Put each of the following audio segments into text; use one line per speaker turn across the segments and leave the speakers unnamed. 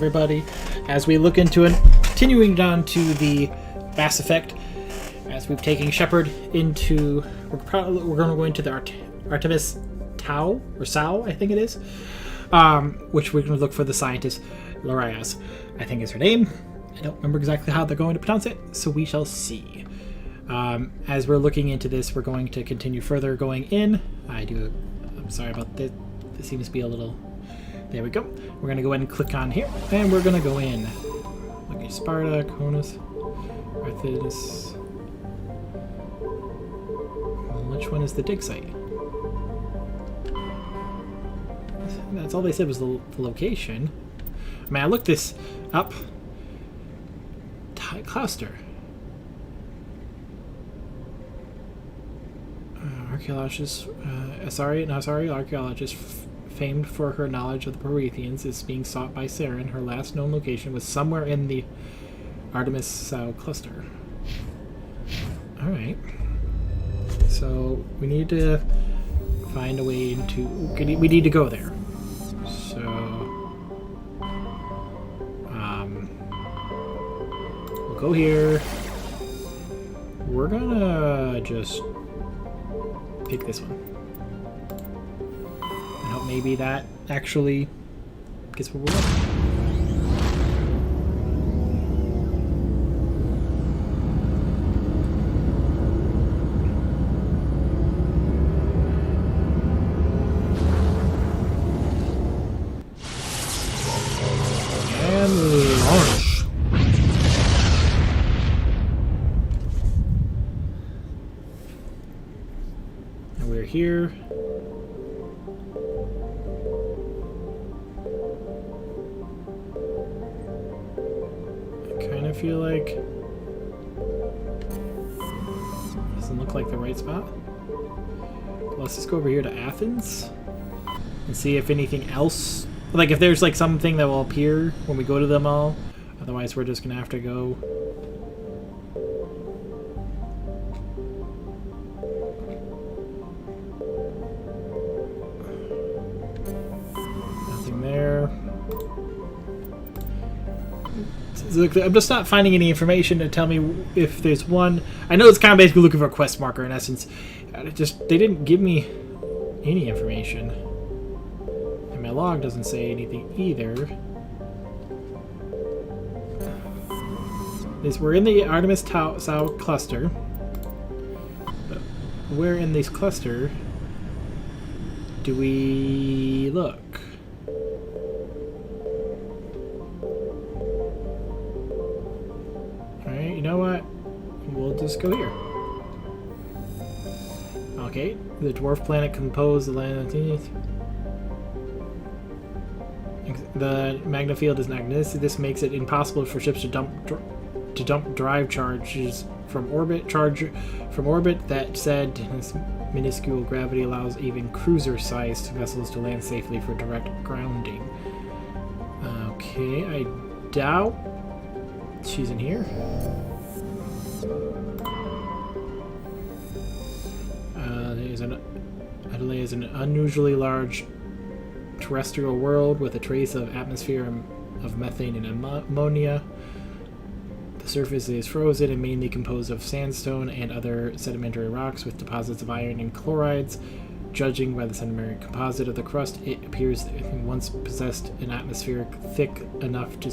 everybody, as we look into it, continuing down to the Mass Effect, as we've taken Shepard into, we're going to go into the Artemis Tau, or Sao, I think it is, which we're going to look for the scientist, Larias, I think is her name. I don't remember exactly how they're going to pronounce it, so we shall see. As we're looking into this, we're going to continue further going in. I'm sorry about this. This seems to be a little... There we go. We're going to go ahead and click on here, and we're going to go in. Okay, Sparta, Cronus, Arthas. Which one is the dig site? That's all they said was the location. I mean, I looked this up. Cluster. Archaeologist, archaeologist famed for her knowledge of the Prometheans is being sought by Saren. Her last known location was somewhere in the Artemis Sao cluster. Alright. So, we need to find a way into... We need to go there. So... we'll go here. We're gonna just... pick this one. I hope maybe that actually gets what we're looking. And launch. And we're here. I kind of feel like doesn't look like the right spot. Let's just go over here to Athens and see if anything else, like if there's like something that will appear when we go to them all. Otherwise, we're just gonna have to go. Nothing there. I'm just not finding any information to tell me if there's one. I know it's kind of basically looking for a quest marker in essence. They didn't give me any information. And my log doesn't say anything either. We're in the Artemis Sao cluster. But where in this cluster do we look? Alright, you know what? We'll just go here. Okay, the dwarf planet composed the land of the magna field is magnetic. This makes it impossible for ships to dump drive charges from orbit. That said, this minuscule gravity allows even cruiser-sized vessels to land safely for direct grounding. Okay, I doubt she's in here. Adelaide is an unusually large terrestrial world with a trace of atmosphere of methane and ammonia. The surface is frozen and mainly composed of sandstone and other sedimentary rocks with deposits of iron and chlorides. Judging by the sedimentary composite of the crust, it appears that it once possessed an atmosphere thick enough to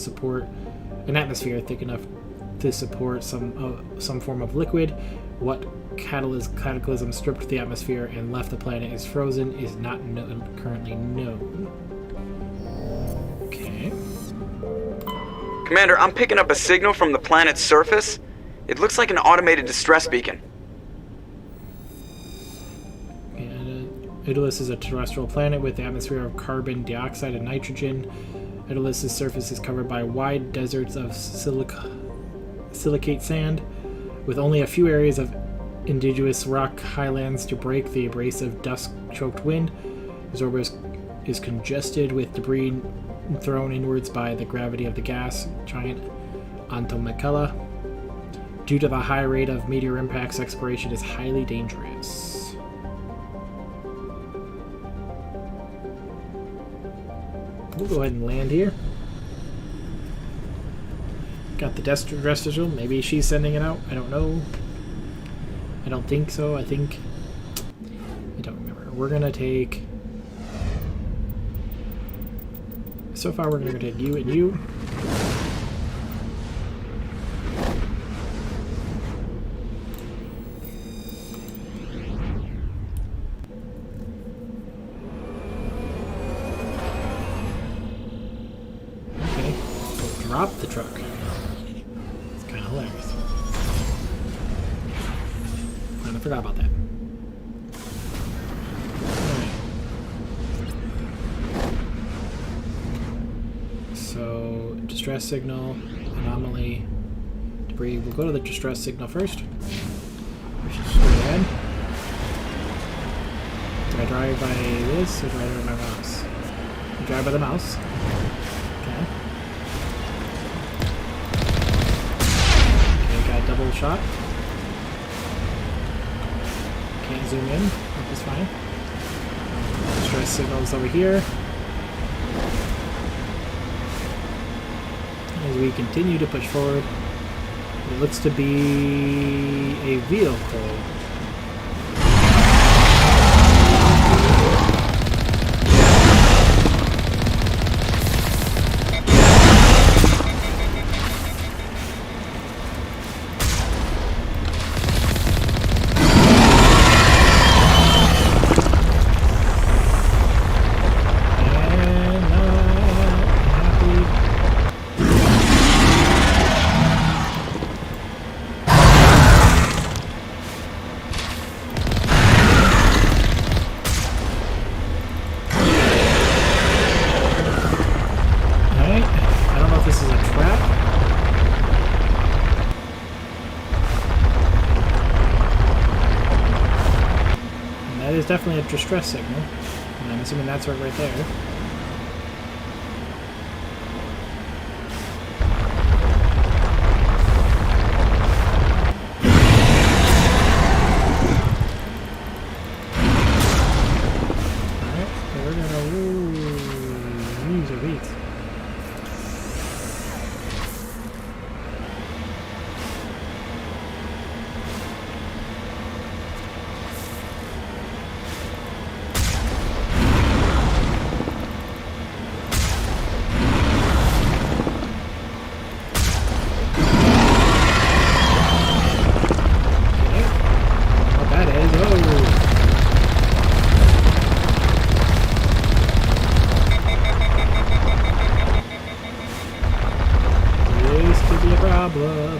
support some form of liquid. What cataclysm stripped the atmosphere and left the planet is frozen is not currently known. Okay.
Commander, I'm picking up a signal from the planet's surface. It looks like an automated distress beacon.
Idolus is a terrestrial planet with an atmosphere of carbon dioxide and nitrogen. Idolus' surface is covered by wide deserts of silicate sand, with only a few areas of indigenous rock highlands to break the abrasive, dust-choked wind. His orbit is congested with debris thrown inwards by the gravity of the gas giant Antomekela. Due to the high rate of meteor impacts, exploration is highly dangerous. We'll go ahead and land here. got the distress signal. Maybe she's sending it out. I don't know. I don't think so. I don't remember. We're gonna take. So far, we're gonna take you and you. Okay. Drop the truck. It's kind of hilarious. I forgot about that. So, distress signal, anomaly, debris. We'll go to the distress signal first. Which is straight ahead. Do I drive by this or do I drive by my mouse? I drive by the mouse. Okay. Okay, got a double shot. Can't zoom in, which is fine. Distress signals over here. As we continue to push forward, it looks to be a vehicle. Definitely a distress signal. And I'm assuming that's right there. Alright, so we're gonna use a beat.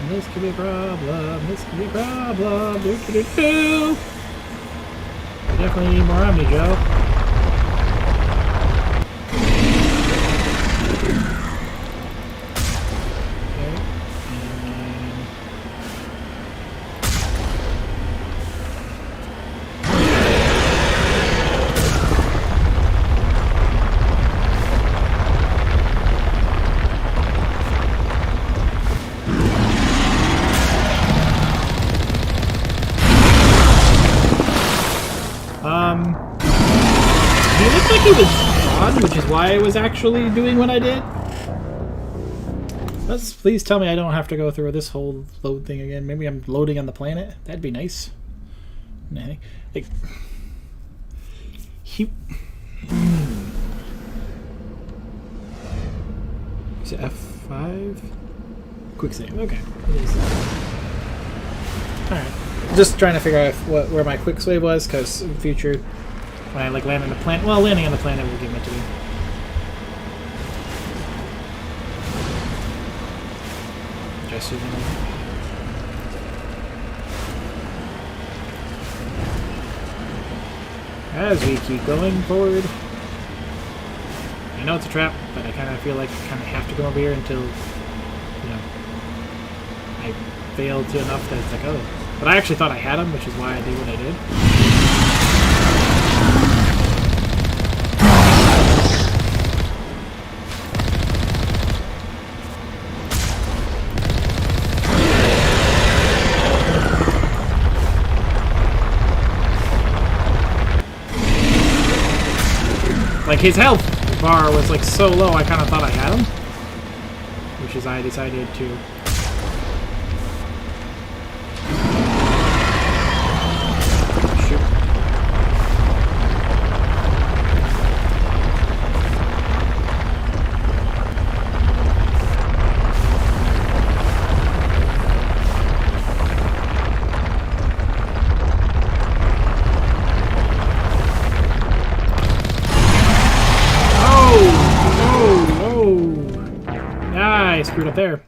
This could be a problem. This could be a problem. Do-do-do-do. We definitely need more Omni, Joe. He looked like he was gone, which is why I was actually doing what I did. Please tell me I don't have to go through this whole load thing again. Maybe I'm loading on the planet. That'd be nice. Nah, like he. Is it F5? Quick save. Okay. All right. Just trying to figure out where my quick save was, because in future, when I like land on the planet, well, landing on the planet will give it to me. Just so you know. As we keep going forward, I know it's a trap, but I kind of feel like I kind of have to go over here until, you know, I failed to enough that it's like, oh. But I actually thought I had him, which is why I did what I did. Like, his health bar was like so low, I kind of thought I had him. Which is I decided to I screwed up there.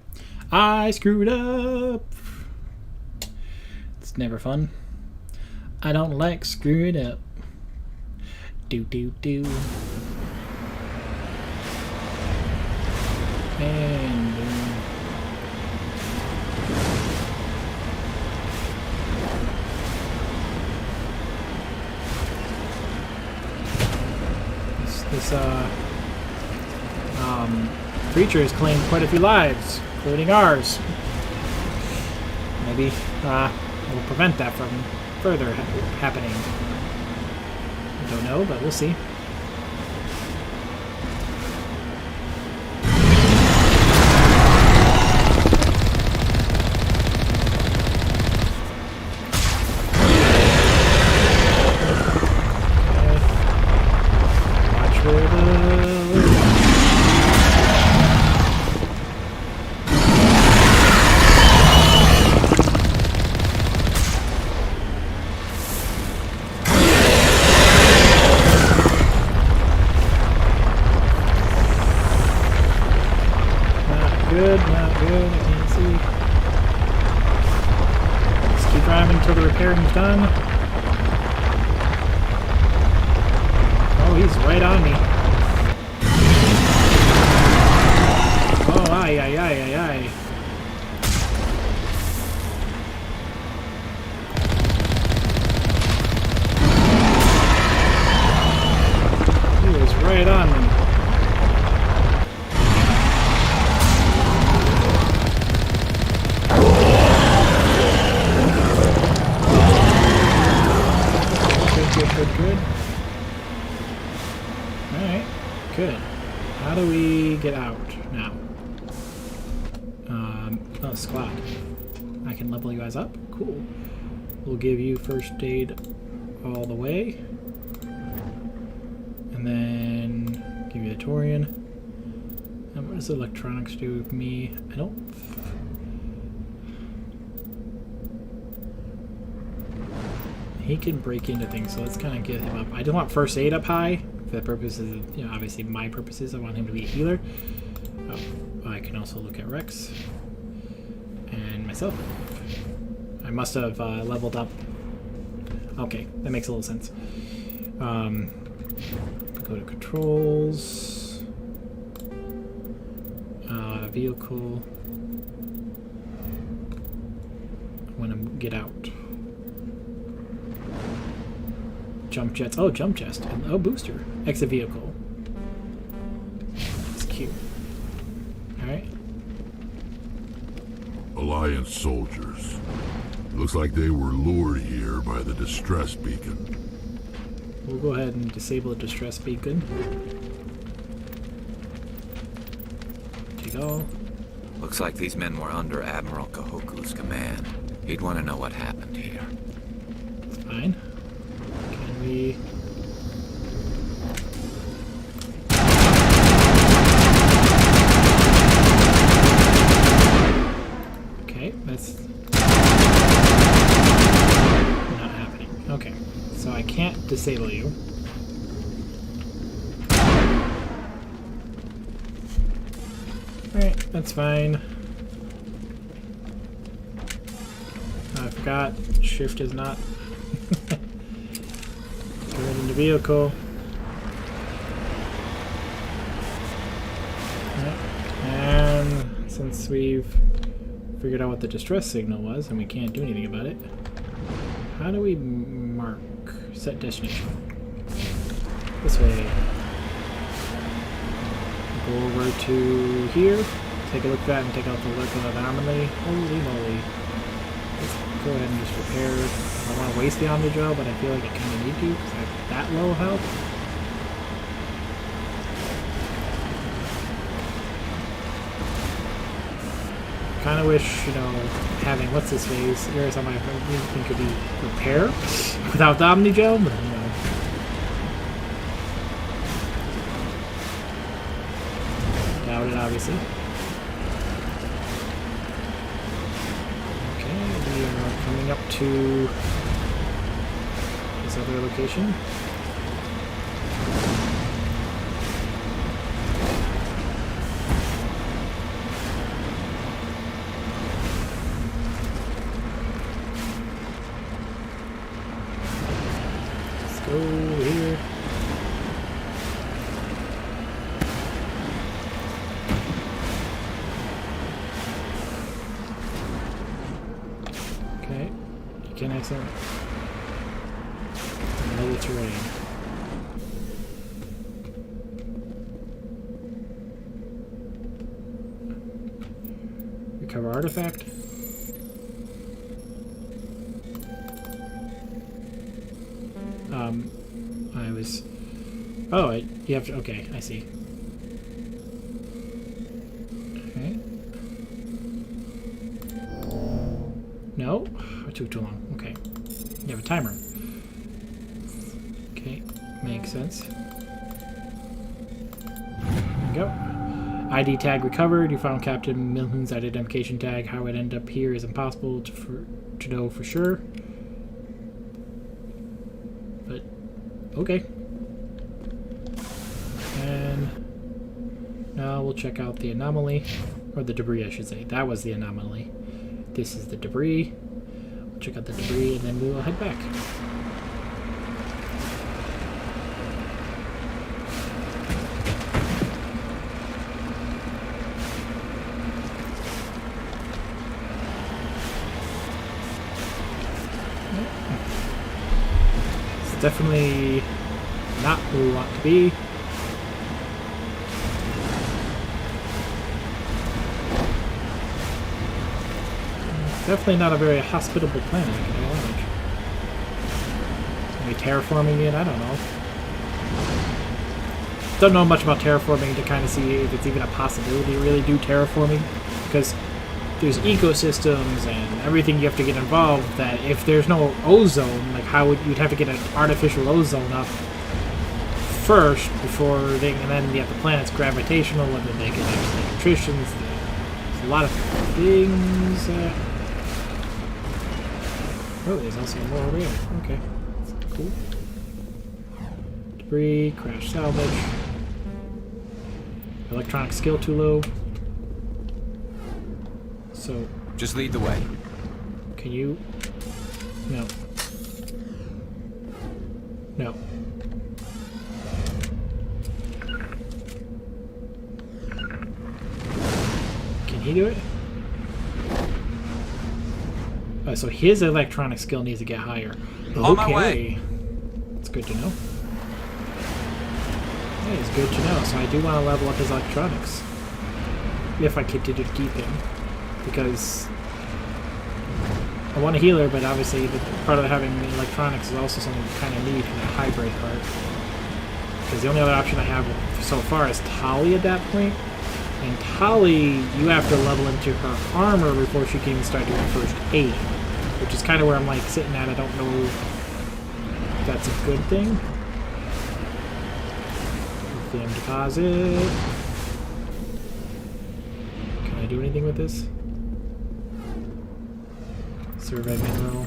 I screwed up. It's never fun. I don't like screwing up. Do do do. And this creature has claimed quite a few lives, including ours. Maybe we'll prevent that from further happening. I don't know, but we'll see. Watch where the... Good, not good, I can't see. Just keep driving until the repairing's done. Oh, he's right on me. Oh, aye, aye, aye, aye, aye. He was right on me. Good. Alright, good. How do we get out now? Oh, squad. I can level you guys up? Cool. We'll give you first aid all the way. And then give you the Torian. And what does electronics do with me? I don't... He can break into things, so let's kind of get him up. I don't want first aid up high for the purposes of, you know, obviously my purposes. I want him to be a healer. Oh, I can also look at Rex and myself. I must have leveled up. Okay, that makes a little sense. Go to controls, vehicle. I want to get out. Jump jets. Oh, jump chest. Oh, booster. Exit vehicle. That's cute. Alright.
Alliance soldiers. Looks like they were lured here by the distress beacon.
We'll go ahead and disable the distress beacon. Take all.
Looks like these men were under Admiral Kahoku's command. He'd want to know what happened here.
It's fine. We... Okay, that's not happening. Okay, so I can't disable you. Alright, that's fine. I forgot, shift is not... Get in the vehicle. Right. And since we've figured out what the distress signal was and we can't do anything about it, how do we mark set destination? This way. Go over to here, take a look at that and take out the look of the anomaly. Holy moly. Let's go ahead and just repair. I don't want to waste the Omni Gel, but I feel like I kind of need to because I have that low health. Kind of wish, you know, having what's his face areas on my thing could be repair without the Omni Gel, but you know. Doubt it, obviously. Okay, we are coming up to this other location. You can exit. Another terrain. Recover artifact. I was... Oh, you have to... Okay, I see. Okay. No? It took too long. Okay. You have a timer. Okay, makes sense. There we go. ID tag recovered. You found Captain Milhoon's identification tag. How it ended up here is impossible to know for sure. But, okay. And now we'll check out the anomaly. Or the debris, I should say. That was the anomaly. This is the debris. We'll check out the debris and then we will head back. It's definitely not where we want to be. Definitely not a very hospitable planet, I can imagine. Maybe terraforming it, I don't know. Don't know much about terraforming to kind of see if it's even a possibility to really do terraforming, because there's ecosystems and everything you have to get involved that if there's no ozone, like how would you'd have to get an artificial ozone up first before they, and then you have the planet's gravitational, whether they can have nutrition. There's a lot of things that... Oh, there's also more over here. Okay. That's cool. Debris, crash salvage. Electronic skill too low. So...
Just lead the way.
Can you... No. No. Can he do it? So his electronic skill needs to get higher.
On my way.
That's good to know. That is good to know. So I do want to level up his electronics. If I continue to keep him. Because I want a healer, but obviously the part of having the electronics is also something you kind of need in that hybrid part. Because the only other option I have so far is Tali at that point. And Tali, you have to level into her armor before she can even start doing first aid. Which is kind of where I'm like sitting at. I don't know if that's a good thing. Lithium deposit. Can I do anything with this? Survey mineral.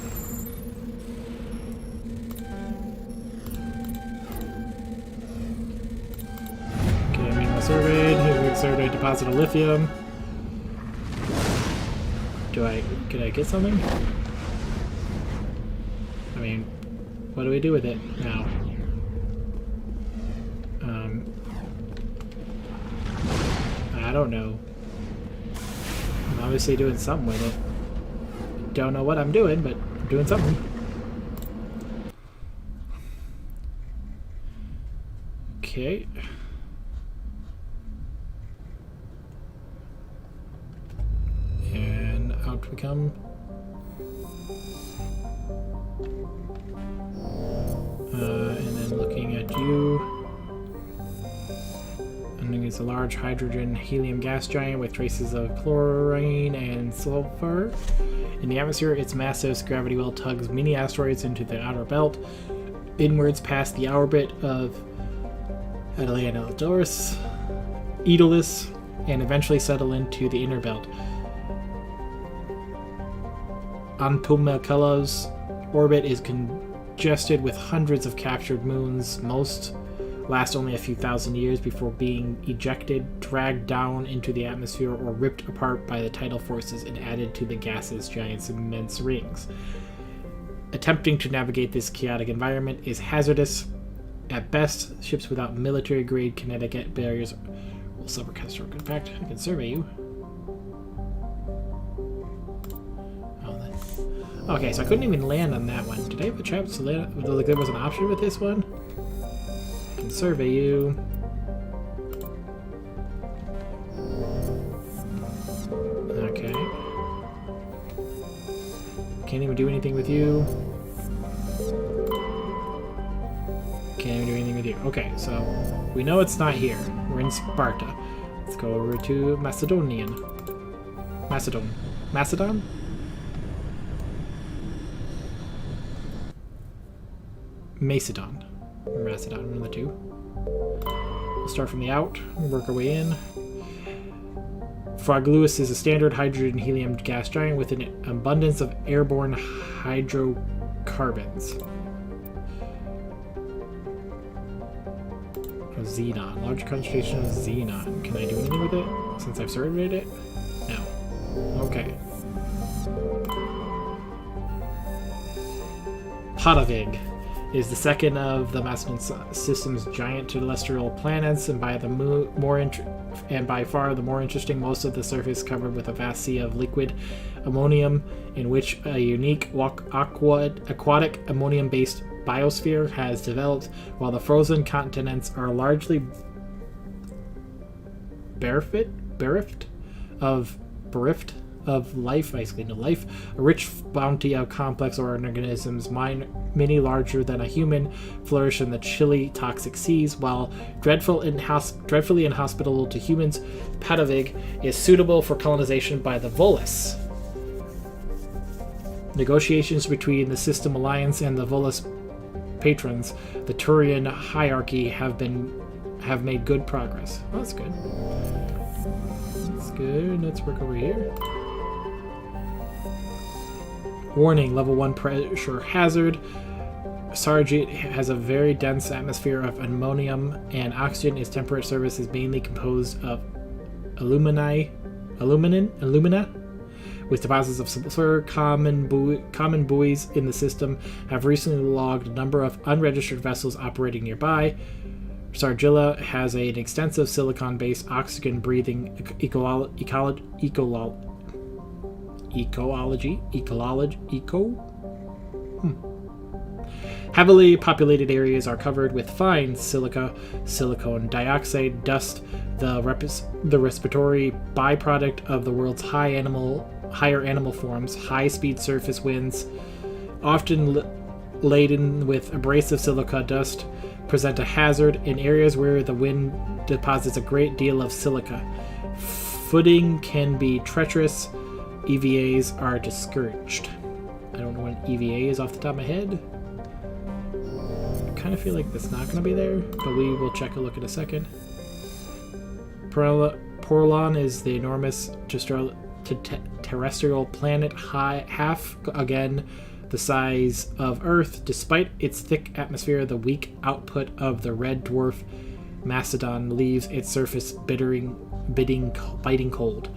Okay, mineral surveyed. Here we survey deposit of lithium. Can I get something? I mean, what do we do with it now? I don't know. I'm obviously doing something with it. Don't know what I'm doing, but I'm doing something. Okay. And out we come. And then looking at you. I think it's a large hydrogen helium gas giant with traces of chlorine and sulfur. In the atmosphere, its massive gravity well tugs many asteroids into the outer belt, inwards past the orbit of Aeolus, and eventually settle into the inner belt. Antumacula's orbit is congested with hundreds of captured moons. Most last only a few thousand years before being ejected, dragged down into the atmosphere, or ripped apart by the tidal forces and added to the gaseous giant's immense rings. Attempting to navigate this chaotic environment is hazardous. At best, ships without military-grade kinetic barriers will suffer catastrophic impact. I can survey you. Okay, so I couldn't even land on that one. Did I have a chance to land? Like there was an option with this one? I can survey you. Okay. Can't even do anything with you. Can't even do anything with you. Okay, so we know it's not here. We're in Sparta. Let's go over to Macedon? Macedon? Macedon. Or Macedon, one of the two. We'll start from the out and work our way in. Frogluus is a standard hydrogen helium gas giant with an abundance of airborne hydrocarbons. Xenon. Large concentration of xenon. Can I do anything with it since I've surveyed it? No. Okay. Patavig is the second of the Macedon system's giant terrestrial planets, and by far the more interesting. Most of the surface covered with a vast sea of liquid ammonium, in which a unique aquatic ammonium-based biosphere has developed, while the frozen continents are largely bereft of life, basically no life. A rich bounty of complex organisms, many larger than a human, flourish in the chilly, toxic seas. While dreadfully inhospitable to humans, Patavig is suitable for colonization by the Volus. Negotiations between the System Alliance and the Volus patrons, the Turian hierarchy, have made good progress. Oh, that's good. That's good. Let's work over here. Warning, level 1 pressure hazard. Sargit has a very dense atmosphere of ammonium and oxygen. Its temperate surface is mainly composed of alumina, with deposits of sulfur. Common buoys in the system have recently logged a number of unregistered vessels operating nearby. Sargilla has an extensive silicon-based oxygen-breathing Heavily populated areas are covered with fine silicon dioxide dust, the respiratory byproduct of the world's higher animal forms. High-speed surface winds, often laden with abrasive silica dust, present a hazard in areas where the wind deposits a great deal of silica. Footing can be treacherous. EVAs are discouraged. I don't know what an EVA is off the top of my head. I kind of feel like that's not going to be there, but we will check a look in a second. Porlon is the enormous terrestrial planet, half again the size of Earth. Despite its thick atmosphere, the weak output of the red dwarf Macedon leaves its surface biting cold.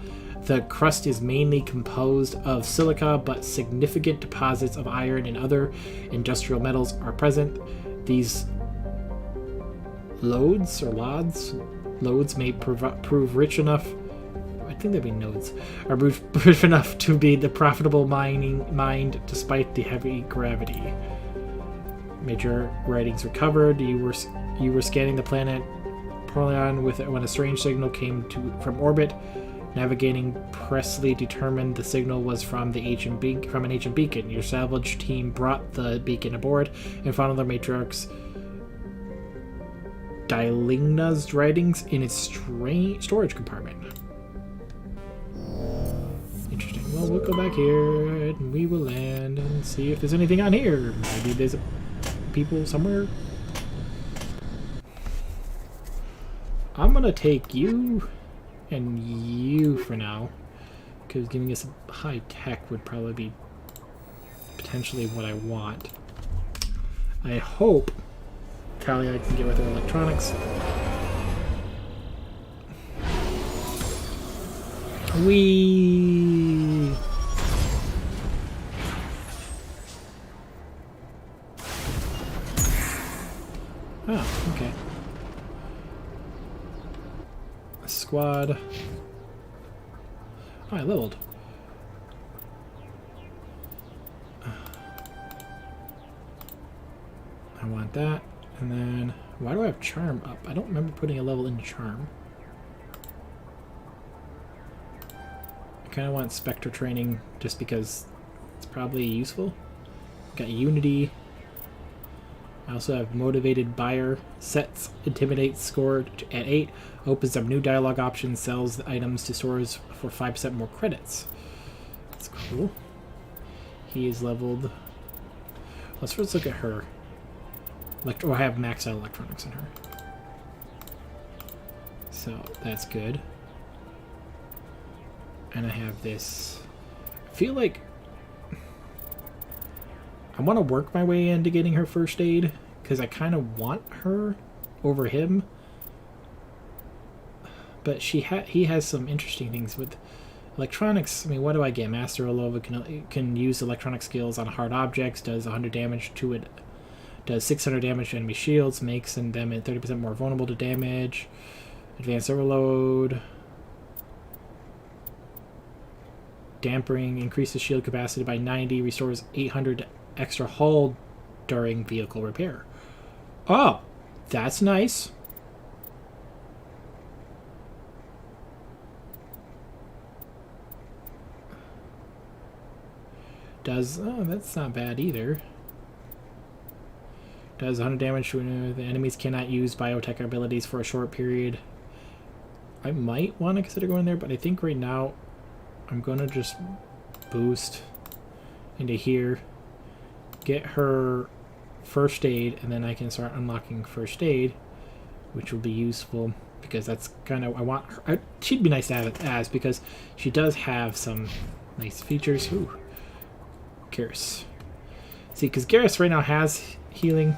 The crust is mainly composed of silica, but significant deposits of iron and other industrial metals are present. These lodes may prove rich enough. I think they'd be nodes. Are rich enough to be the profitable mined despite the heavy gravity. Major writings recovered. You were scanning the planet Porlion when a strange signal came from orbit. Navigating Presley determined the signal was from an ancient beacon. Your salvage team brought the beacon aboard and found the matriarch's Dylingna's writings in its storage compartment. Interesting. Well, we'll go back here and we will land and see if there's anything on here. Maybe there's people somewhere. I'm gonna take you and you for now, because giving us high tech would probably be potentially what I want. I hope Talia can get with her electronics. Whee! Oh, okay. Squad. Oh, I leveled. want that. And then, why do I have Charm up? I don't remember putting a level into Charm. I kind of want Spectre training just because it's probably useful. Got Unity. I also have Motivated Buyer. Sets Intimidate score at 8. Opens up new dialogue options. Sells the items to stores for 5% more credits. That's cool. He is leveled. Let's first look at her. I have maxed out electronics in her. So that's good. And I have this. I feel like I want to work my way into getting her first aid because I kind of want her over him. But he has some interesting things with electronics. I mean, what do I get? Master Olova can use electronic skills on hard objects, does 100 damage to it, does 600 damage to enemy shields, makes them 30% more vulnerable to damage. Advanced Overload. Dampering increases shield capacity by 90, restores 800 extra hull during vehicle repair. Oh, that's nice. Oh, that's not bad either. Does 100 damage to the enemies cannot use biotech abilities for a short period. I might want to consider going there, but I think right now I'm going to just boost into here, get her first aid, and then I can start unlocking first aid, which will be useful because that's kind of, I want her, she'd be nice to have it as because she does have some nice features. Ooh. Garrus. See, because Garrus right now has healing,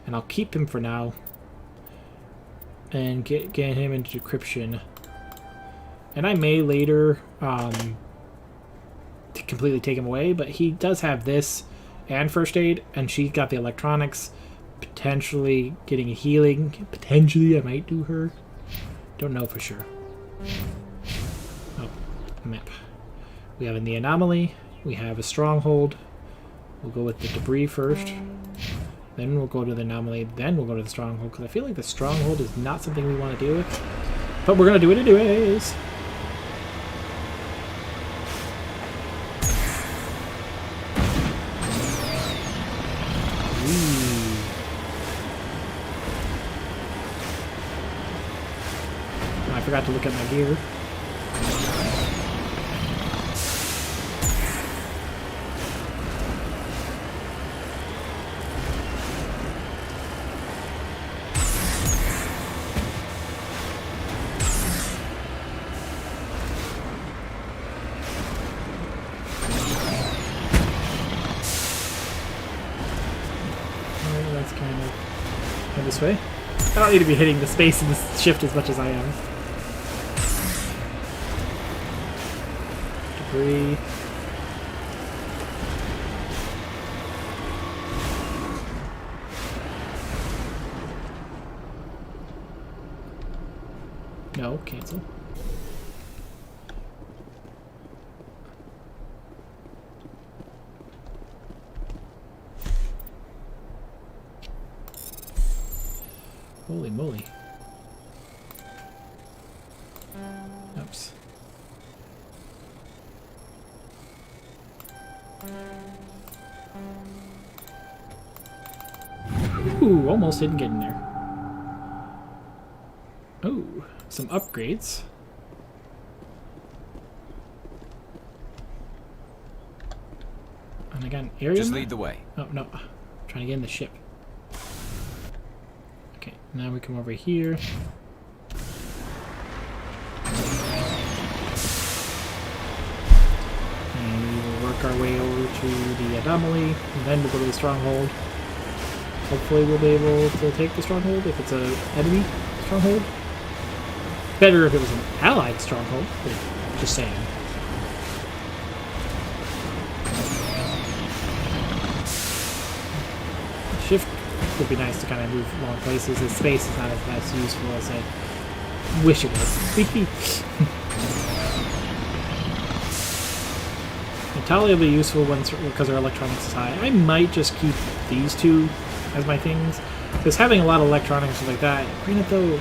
and I'll keep him for now and get him into decryption. And I may later completely take him away, but he does have this and first aid, and she got the electronics, potentially getting a healing. Potentially I might do her. Don't know for sure. Oh, map. We have in the anomaly. We have a stronghold. We'll go with the debris first. Then we'll go to the anomaly. Then we'll go to the stronghold, because I feel like the stronghold is not something we want to deal with. But we're going to do it anyways. I forgot to look at my gear. That's kind of this way. I don't need to be hitting the space and the shift as much as I am. Debris. No, cancel. Holy moly. Oops. Ooh, almost didn't get in there. Ooh, some upgrades. And I got an area.
Just lead the way.
Oh, no. I'm trying to get in the ship. Okay, now we come over here. And we will work our way over to the anomaly, and then we'll go to the stronghold. Hopefully we'll be able to take the stronghold if it's an enemy stronghold. Better if it was an allied stronghold, but just saying. Shift would be nice to kind of move long places. The space is not as useful as I wish it was. Natalia will be useful because our electronics is high. I might just keep these two as my things. Because having a lot of electronics and like that, granted though,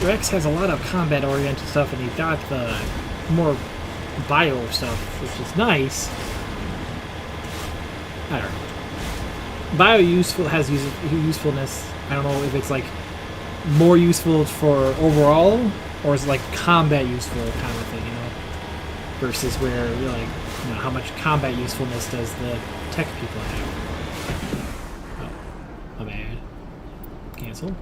Rex has a lot of combat-oriented stuff, and he's got the more bio stuff, which is nice. I don't know. Bio has usefulness. I don't know if it's like more useful for overall, or is it like combat useful kind of thing, you know? Versus where you're like, you know, how much combat usefulness does the tech people have? Oh, my bad. Cancel.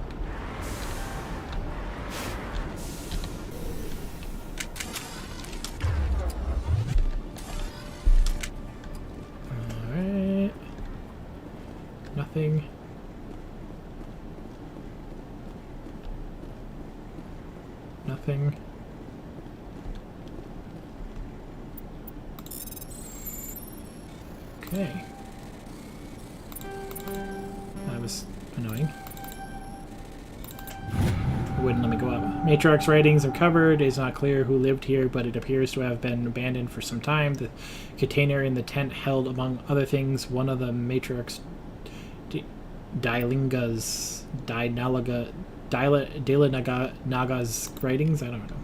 Alright. Nothing. Nothing. Okay. That was annoying. It wouldn't let me go up. Matriarch's writings are covered. It's not clear who lived here, but it appears to have been abandoned for some time. The container in the tent held, among other things, one of the Matriarch's Naga's writings. I don't know.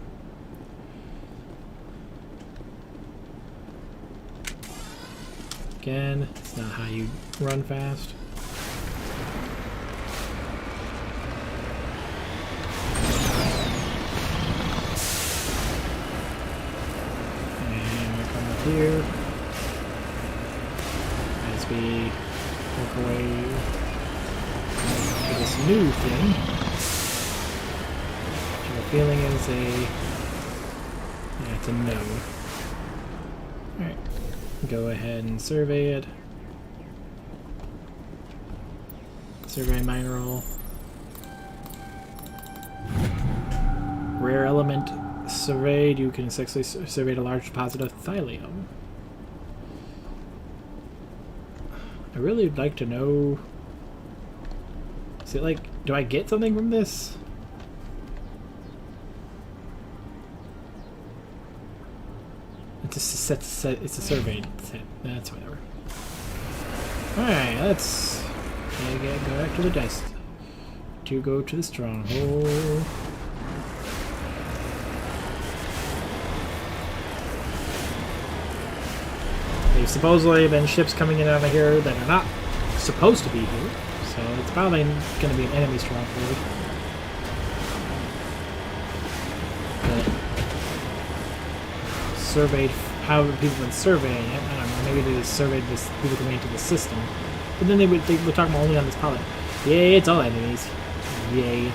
Again, it's not how you run fast. And we come up here as we work away to this new thing, which I'm feeling is it's a no. Alright. Go ahead and survey it. Survey mineral. Rare element surveyed. You can successfully survey a large deposit of thallium. I really would like to know. Is it like, do I get something from this? It's a survey set. That's whatever. Alright, let's go back to the dice. To go to the stronghold. There's supposedly been ships coming in out of here that are not supposed to be here. So it's probably going to be an enemy stronghold. Surveyed how people been surveying it. I don't know. Maybe they just surveyed this people coming into the system, but then they were talking about only on this palette. Yay! It's all enemies. Yay!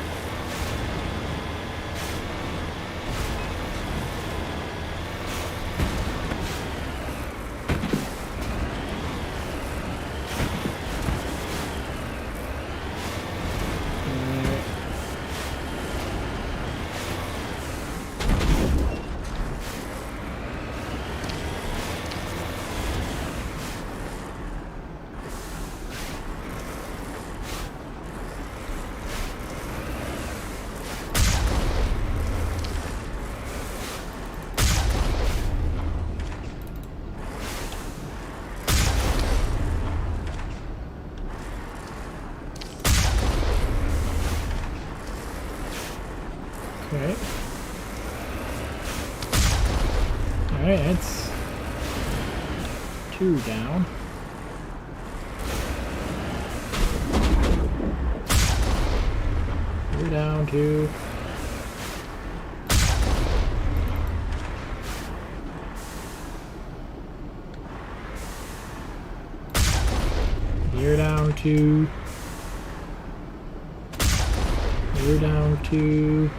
Okay. Alright, that's 2 down. You're down 2. You're down 2. You're down 2.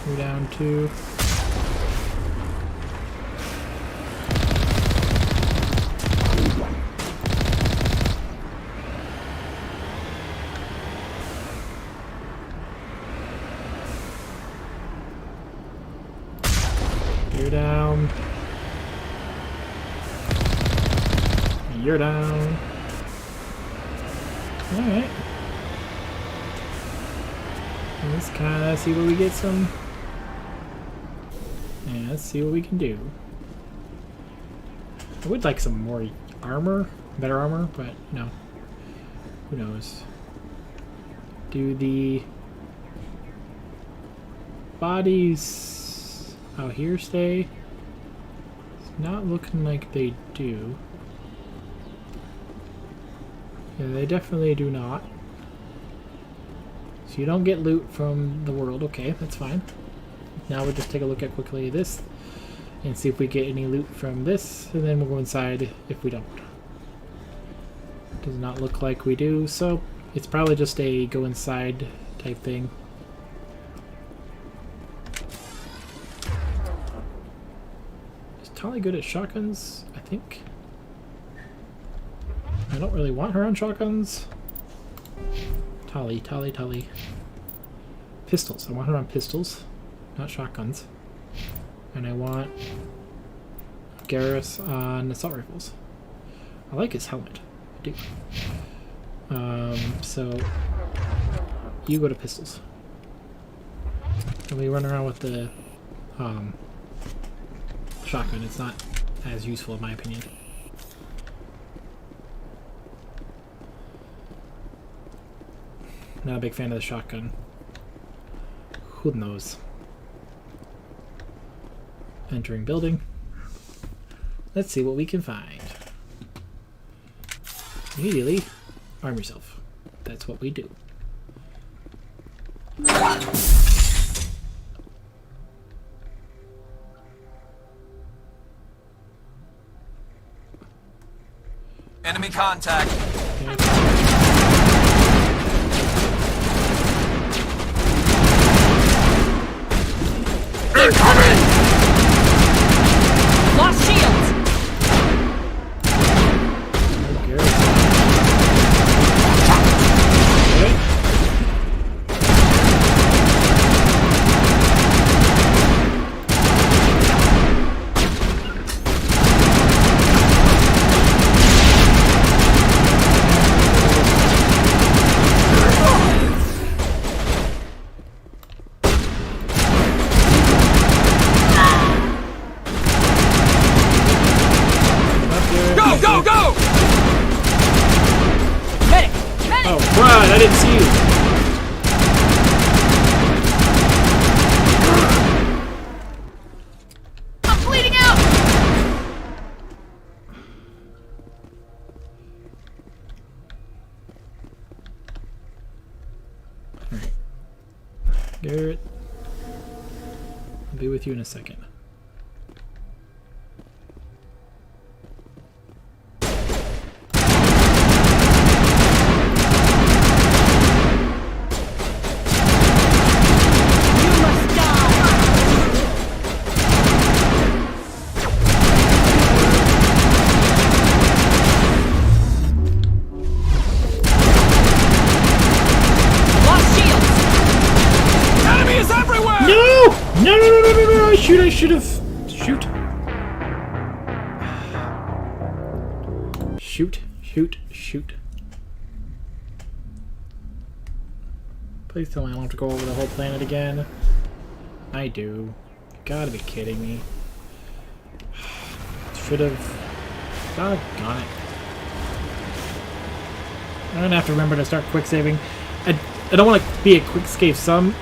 You're down 2. You're down. You're down. Alright. Let's kind of see what we get some. Yeah, let's see what we can do. I would like some more armor, better armor, but no. Who knows? Do the bodies out here stay? It's not looking like they do. Yeah, they definitely do not. So you don't get loot from the world. Okay, that's fine. Now we'll just take a look at quickly this and see if we get any loot from this, and then we'll go inside if we don't. Does not look like we do, so it's probably just a go inside type thing. Is Tali good at shotguns? I think. I don't really want her on shotguns. Tali. Pistols. I want her on pistols, not shotguns. And I want Garrus on assault rifles. I like his helmet. I do. So you go to pistols. And we run around with the shotgun. It's not as useful in my opinion. Not a big fan of the shotgun. Who knows? Entering building. Let's see what we can find. Immediately, arm yourself. That's what we do.
Enemy contact.
Incoming!
Lost shields!
I didn't see you.
I'm bleeding out!
Alright. Garrett. I'll be with you in a second. I should have. Shoot. Please tell me I don't have to go over the whole planet again. I do. You gotta be kidding me. Should have. Doggone it. I'm gonna have to remember to start quick saving. I don't want to be a quick escape scum.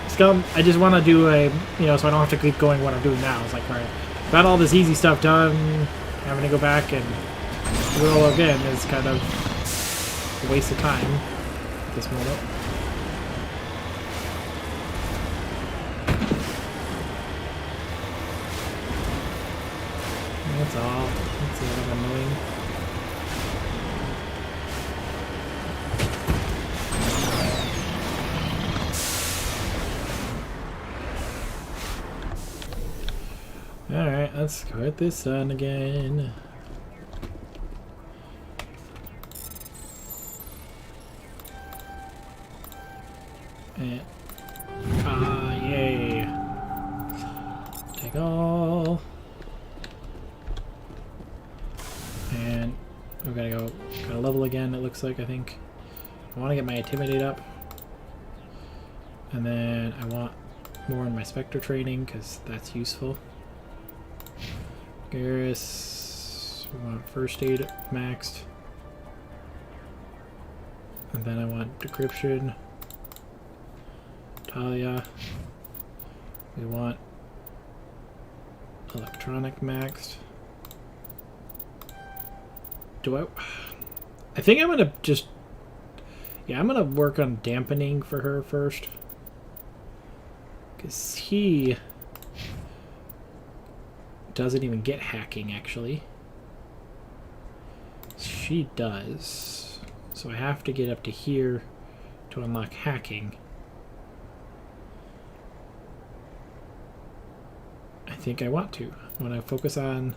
I just want to do a, so I don't have to keep going what I'm doing now. It's like, alright, got all this easy stuff done, having to go back and do it all again is kind of a waste of time at this moment. That's all. That's a little annoying. Alright, let's go at this sun again. And yay. Take all. And we're gonna go kind of level again, it looks like, I think. I want to get my Intimidate up. And then I want more in my Spectre training, because that's useful. Garrus, we want first aid maxed. And then I want decryption. Talia. We want electronic maxed. I think I'm gonna just... Yeah, I'm gonna work on dampening for her first. Because he doesn't even get hacking, actually. She does. So I have to get up to here to unlock hacking. I think I want to. I want to focus on...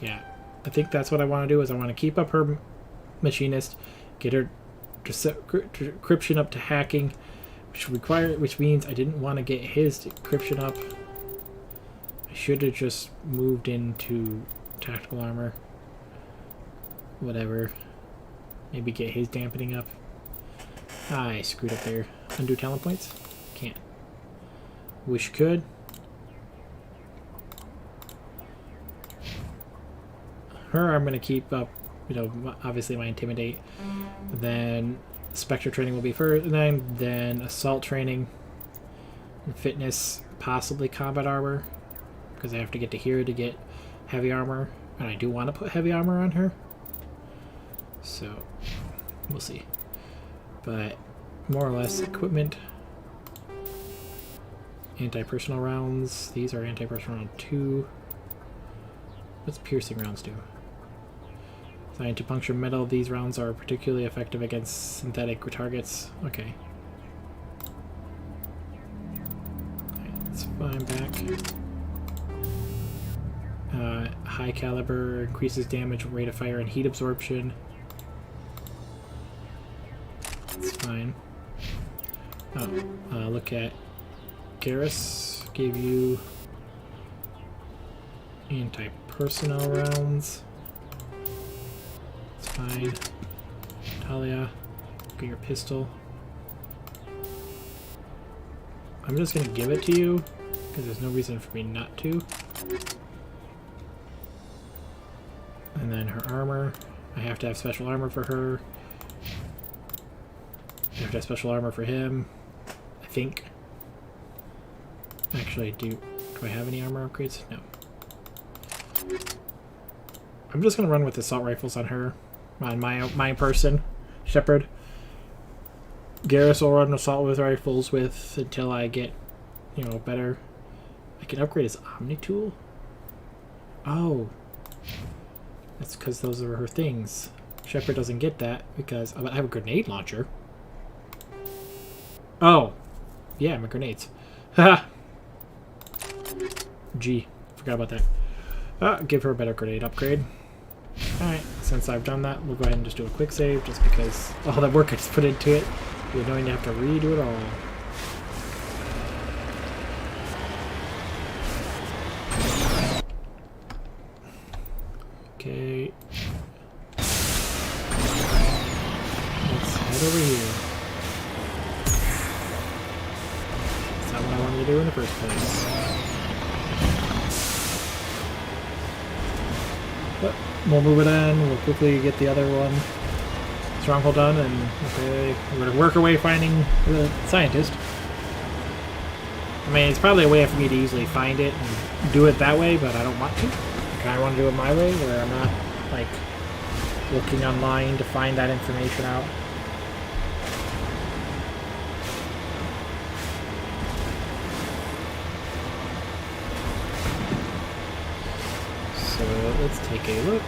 Yeah, I think that's what I want to do, is I want to keep up her machinist, get her decryption up to hacking, which means I didn't want to get his decryption up. I should have just moved into tactical armor. Whatever. Maybe get his dampening up. I screwed up there. Undo talent points? Can't. Wish could. Her I'm going to keep up, you know, obviously my intimidate. Then Spectre training will be first, and then assault training, and fitness, possibly combat armor, because I have to get to here to get heavy armor, and I do want to put heavy armor on her. So we'll see. But more or less equipment, anti-personal rounds. These are anti-personal round 2. What's piercing rounds do? Designed to puncture metal, these rounds are particularly effective against synthetic targets. Okay. Let's find back. High caliber increases damage, rate of fire, and heat absorption. That's fine. Oh, look at Garrus. Gave you anti-personnel rounds. It's fine. Talia, get your pistol. I'm just gonna give it to you because there's no reason for me not to. And then her armor. I have to have special armor for her. I have to have special armor for him. I think. Actually, do I have any armor upgrades? No. I'm just gonna run with assault rifles on her, on my person, Shepard. Garrus will run assault with rifles with until I get, you know, better. I can upgrade his Omni tool. Oh, that's because those are her things. Shepard doesn't get that because I have a grenade launcher. Oh, yeah, my grenades. Haha. Gee, forgot about that. Give her a better grenade upgrade. Alright, since I've done that, we'll go ahead and just do a quick save, just because all that work I just put into it. We're going to have to redo it all. Okay. Let's head over here. That's not what I wanted to do in the first place. But we'll move it in, we'll quickly get the other one, stronghold done, and okay, we're going to work our way finding the scientist. I mean, it's probably a way for me to easily find it and do it that way, but I don't want to. I kind of want to do it my way, where I'm not, like, looking online to find that information out. So let's take a look.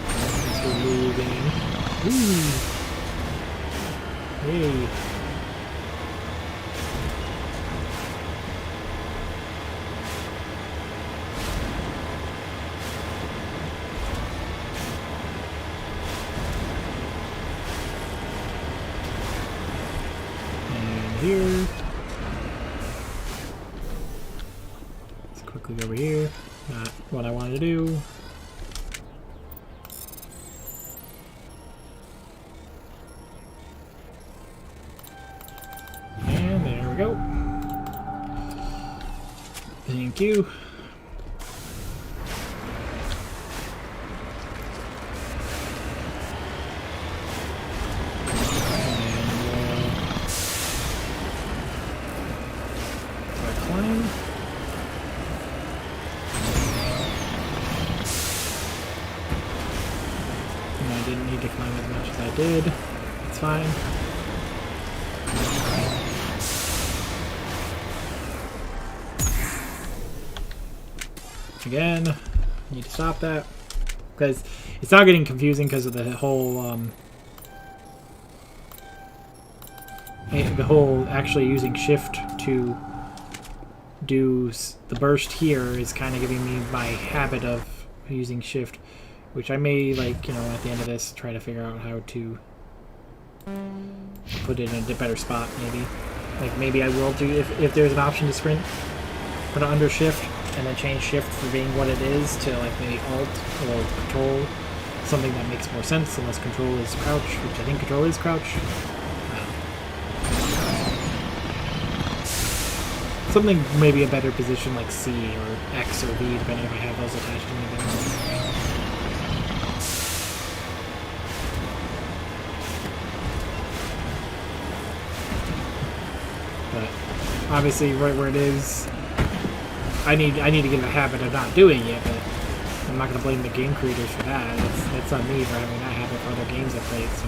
As we're moving. Ooh. Hey. And here. Let's quickly go over here. Not what I wanted to do. And there we go. Thank you. to climb as much as I did. It's fine. Again, need to stop that. Because it's now getting confusing because of the whole actually using shift to do the burst here is kind of giving me my habit of using shift, which I may, like, you know, at the end of this try to figure out how to put it in a better spot. Like maybe I will do, if there's an option to sprint, put it under shift and then change shift for being what it is to like maybe alt or control, something that makes more sense unless control is crouch, which I think control is crouch. Something maybe a better position like C or X or V, depending if I have those attached to anything. But obviously, right where it is, I need to get in the habit of not doing it. But I'm not going to blame the game creators for that. It's on me for having that habit for other games I've played. So.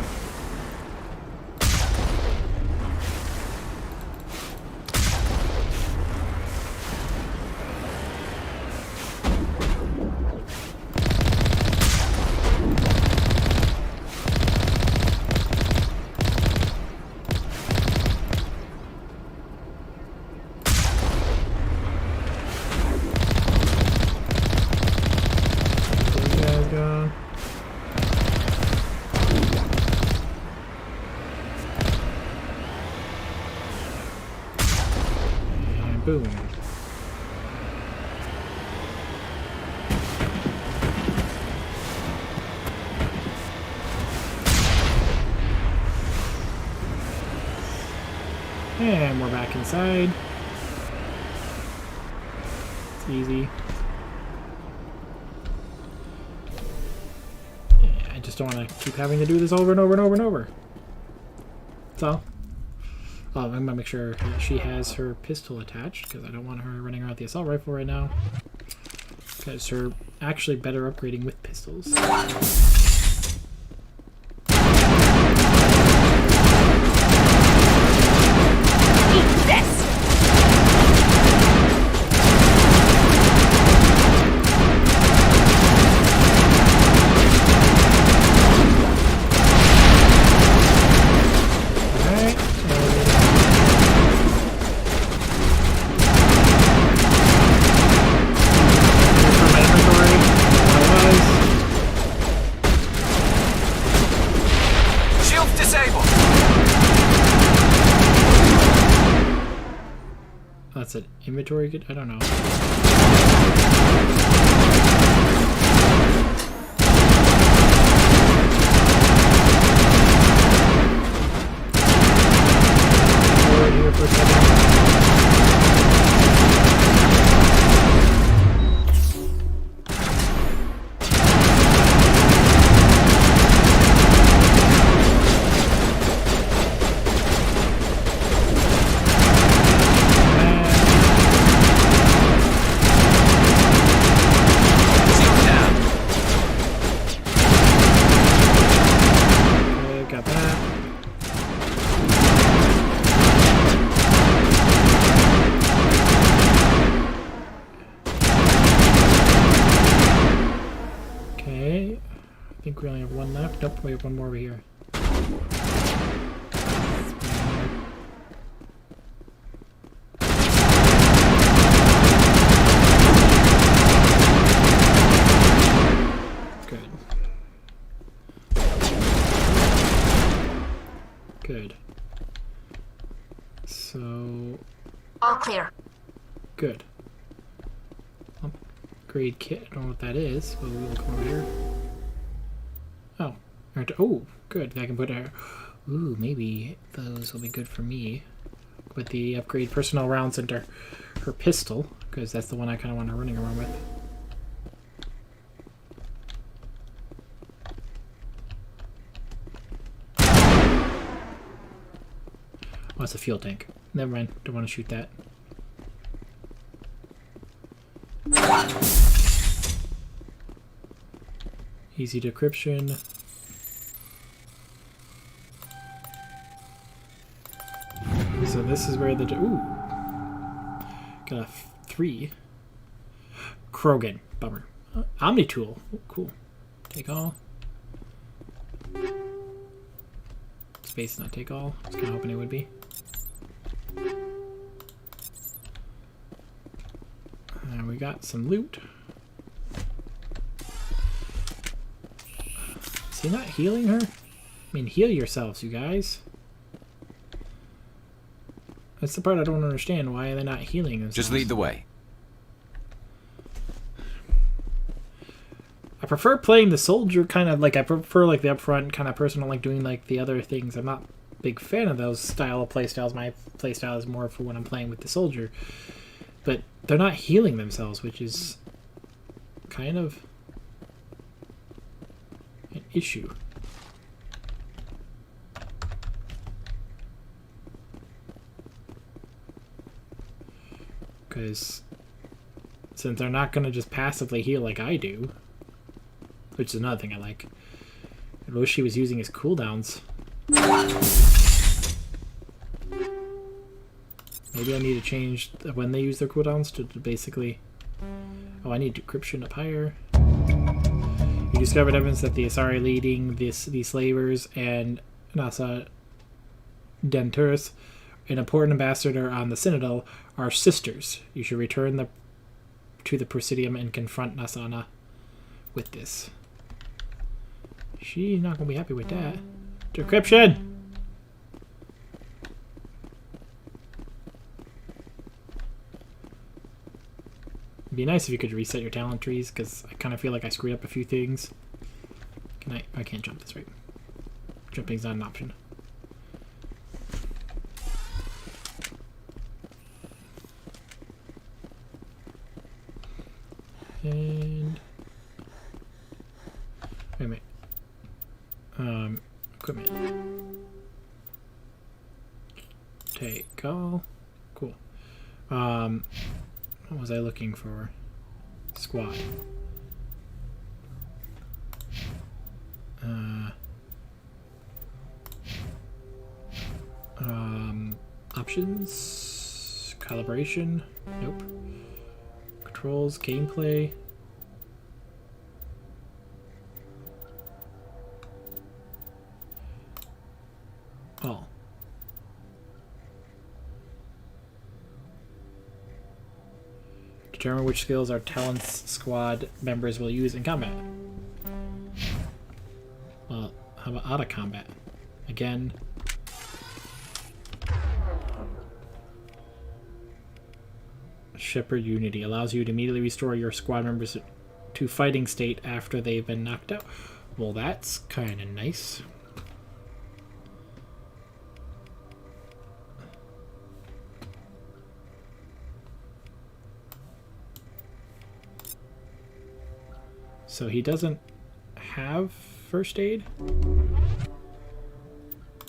Boom. And we're back inside. It's easy. I just don't want to keep having to do this over and over and over and over. That's all. I'm going to make sure that she has her pistol attached, because I don't want her running around with the assault rifle right now. Because her actually better upgrading with pistols.
Eat this!
That's an inventory good? I don't know. Forward here for a second. I think we only have one left. Nope, we have one more over here. Good. Good. So...
All clear.
Good. Upgrade kit. I don't know what that is, but we will come over here. Oh, good. I can put her. Ooh, maybe those will be good for me. With the upgrade personnel rounds into her pistol, because that's the one I kind of want her running around with. Oh, it's a fuel tank. Never mind. Don't want to shoot that. Easy decryption. So this is where the... Ooh. Got a 3. Krogan. Bummer. Omni-tool. Ooh, cool. Take all. Space not take all. I was kind of hoping it would be. And we got some loot. Is he not healing her? I mean, heal yourselves, you guys. That's the part I don't understand. Why are they not healing themselves?
Just lead the way.
I prefer playing the soldier kind of like I prefer like the upfront kind of person. I don't like doing like the other things. I'm not a big fan of those style of playstyles. My playstyle is more for when I'm playing with the soldier. But they're not healing themselves, which is kind of an issue. Because since they're not going to just passively heal like I do, which is another thing I like. I wish she was using his cooldowns. Maybe I need to change when they use their cooldowns to basically... Oh, I need decryption up higher. You discovered evidence that the Asari leading these slavers and Nasa Denturis, an important ambassador on the Citadel, are sisters. You should return to the Presidium and confront Nasana with this. She's not going to be happy with that. Decryption! It'd be nice if you could reset your talent trees, because I kind of feel like I screwed up a few things. Can I can't jump this right. Jumping's not an option. And... wait a minute. Equipment. Take all. Cool. What was I looking for? Squad. Options. Calibration. Nope. Controls. Gameplay. All. Determine which skills our talents squad members will use in combat. Well, how about out of combat? Again. Shepherd Unity allows you to immediately restore your squad members to fighting state after they've been knocked out. Well, that's kind of nice. So he doesn't have first aid?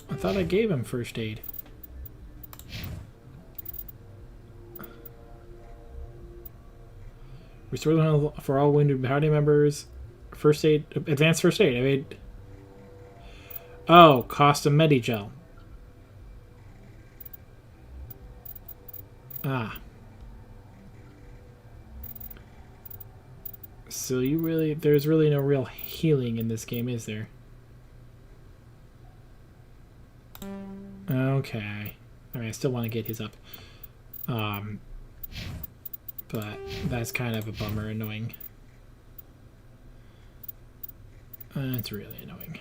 I thought I gave him first aid. Restore the health for all wounded party members. First aid, advanced first aid. I mean, oh, cost of Medigel. Ah. So there's really no real healing in this game, is there? Okay. I mean, I still want to get his up. But that's kind of a bummer, annoying. That's really annoying.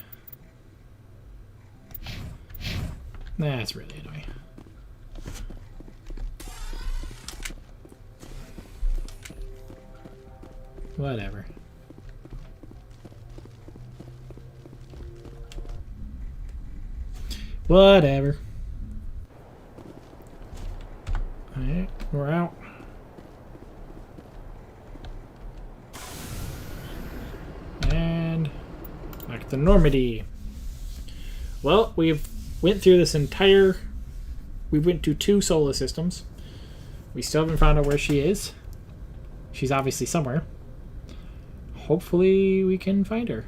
That's really annoying. Whatever. Whatever. Alright, we're out. And back to Normandy. Well, we've went through this entire... We went to 2 solar systems. We still haven't found out where she is. She's obviously somewhere. Hopefully we can find her.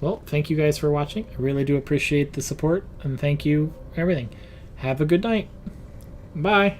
Well, thank you guys for watching. I really do appreciate the support, and thank you for everything. Have a good night. Bye.